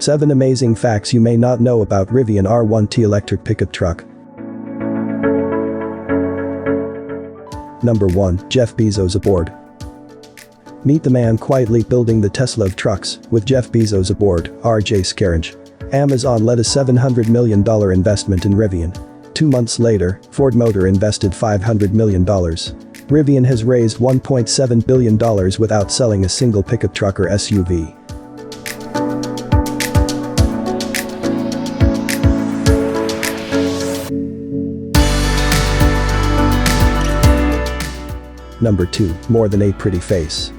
7 amazing facts you may not know about Rivian R1T electric pickup truck. Number 1. Jeff Bezos aboard. Meet the man quietly building the Tesla of trucks, with Jeff Bezos aboard, R.J. Scaringe. Amazon led a $700 million investment in Rivian. 2 months later, Ford Motor invested $500 million. Rivian has raised $1.7 billion without selling a single pickup truck or SUV. Number 2. More than a pretty face.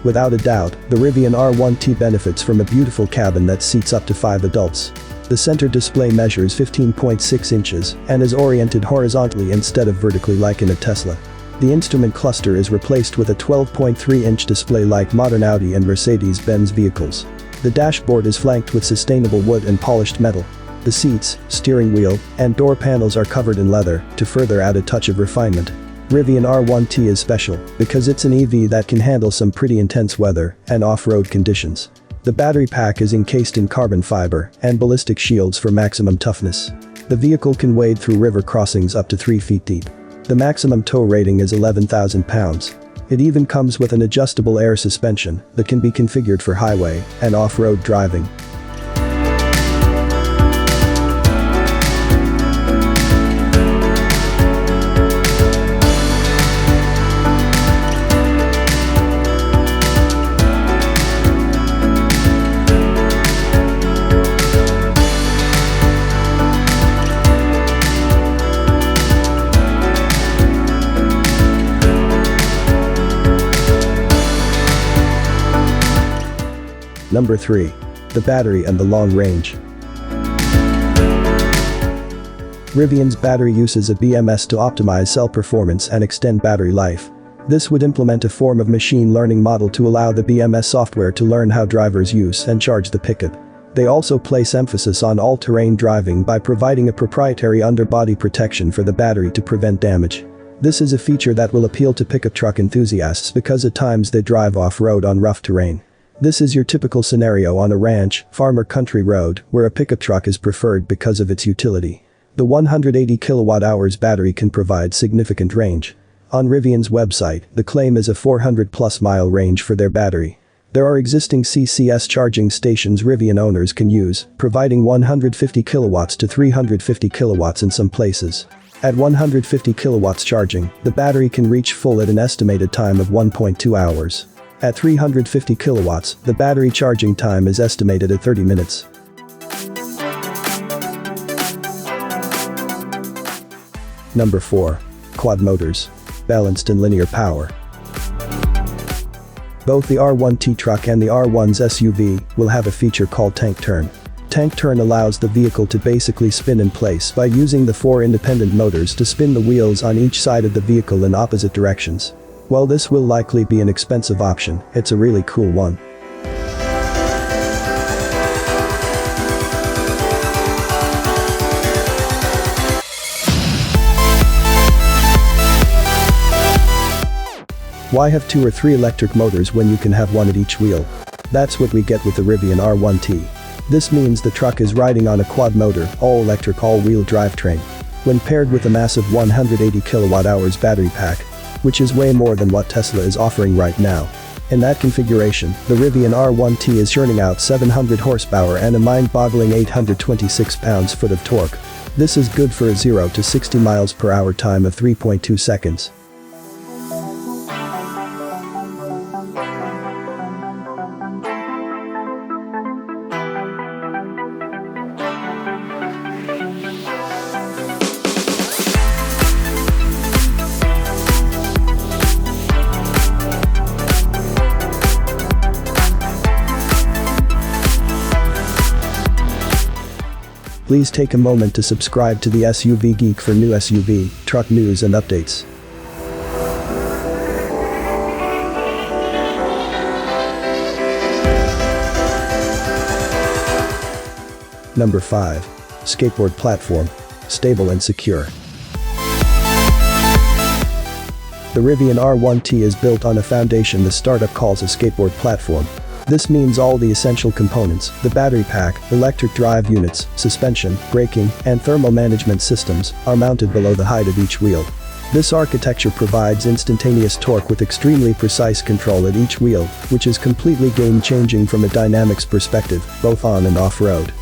Without a doubt, the Rivian R1T benefits from a beautiful cabin that seats up to 5 adults. The center display measures 15.6 inches and is oriented horizontally instead of vertically like in a Tesla. The instrument cluster is replaced with a 12.3-inch display like modern Audi and Mercedes-Benz vehicles. The dashboard is flanked with sustainable wood and polished metal. The seats, steering wheel, and door panels are covered in leather to further add a touch of refinement. Rivian R1T is special because it's an EV that can handle some pretty intense weather and off-road conditions. The battery pack is encased in carbon fiber and ballistic shields for maximum toughness. The vehicle can wade through river crossings up to 3 feet deep. The maximum tow rating is 11,000 pounds. It even comes with an adjustable air suspension that can be configured for highway and off-road driving. Number 3. The battery and the long range. Rivian's battery uses a BMS to optimize cell performance and extend battery life. This would implement a form of machine learning model to allow the BMS software to learn how drivers use and charge the pickup. They also place emphasis on all-terrain driving by providing a proprietary underbody protection for the battery to prevent damage. This is a feature that will appeal to pickup truck enthusiasts because at times they drive off-road on rough terrain. This is your typical scenario on a ranch, farm or country road where a pickup truck is preferred because of its utility. The 180 kWh battery can provide significant range. On Rivian's website, the claim is a 400+ mile range for their battery. There are existing CCS charging stations Rivian owners can use, providing 150 kilowatts to 350 kilowatts in some places. At 150 kilowatts charging, the battery can reach full at an estimated time of 1.2 hours. At 350 kilowatts, the battery charging time is estimated at 30 minutes. Number 4. Quad motors. Balanced and linear power. Both the R1T truck and the R1's SUV will have a feature called tank turn. Tank turn allows the vehicle to basically spin in place by using the 4 independent motors to spin the wheels on each side of the vehicle in opposite directions. While this will likely be an expensive option, it's a really cool one. Why have 2 or 3 electric motors when you can have one at each wheel? That's what we get with the Rivian R1T. This means the truck is riding on a quad motor, all-electric all-wheel drivetrain. When paired with a massive 180 kWh battery pack, which is way more than what Tesla is offering right now. In that configuration, the Rivian R1T is churning out 700 horsepower and a mind-boggling 826 pounds-foot of torque. This is good for a 0 to 60 miles per hour time of 3.2 seconds. Please take a moment to subscribe to the SUV Geek for new SUV, truck news and updates. Number 5. Skateboard Platform. Stable and secure. The Rivian R1T is built on a foundation the startup calls a skateboard platform. This means all the essential components, the battery pack, electric drive units, suspension, braking, and thermal management systems, are mounted below the height of each wheel. This architecture provides instantaneous torque with extremely precise control at each wheel, which is completely game-changing from a dynamics perspective, both on and off-road.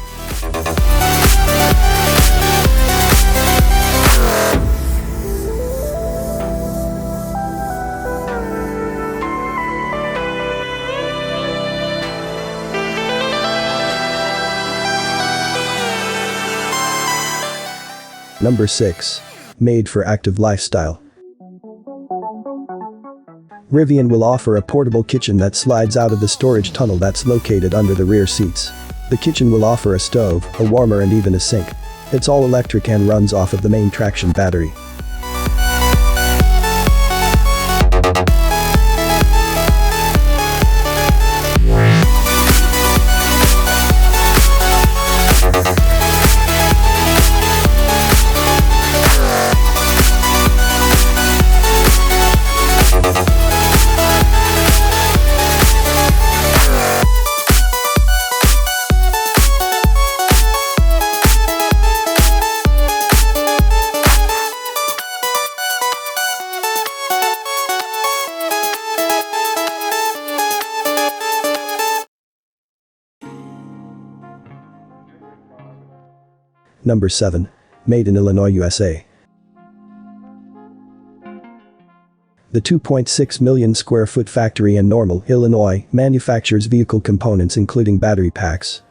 Number 6. Made for active lifestyle. Rivian will offer a portable kitchen that slides out of the storage tunnel that's located under the rear seats. The kitchen will offer a stove, a warmer and even a sink. It's all electric and runs off of the main traction battery. Number 7. Made in Illinois, USA. The 2.6 million square foot factory in Normal, Illinois, manufactures vehicle components including battery packs,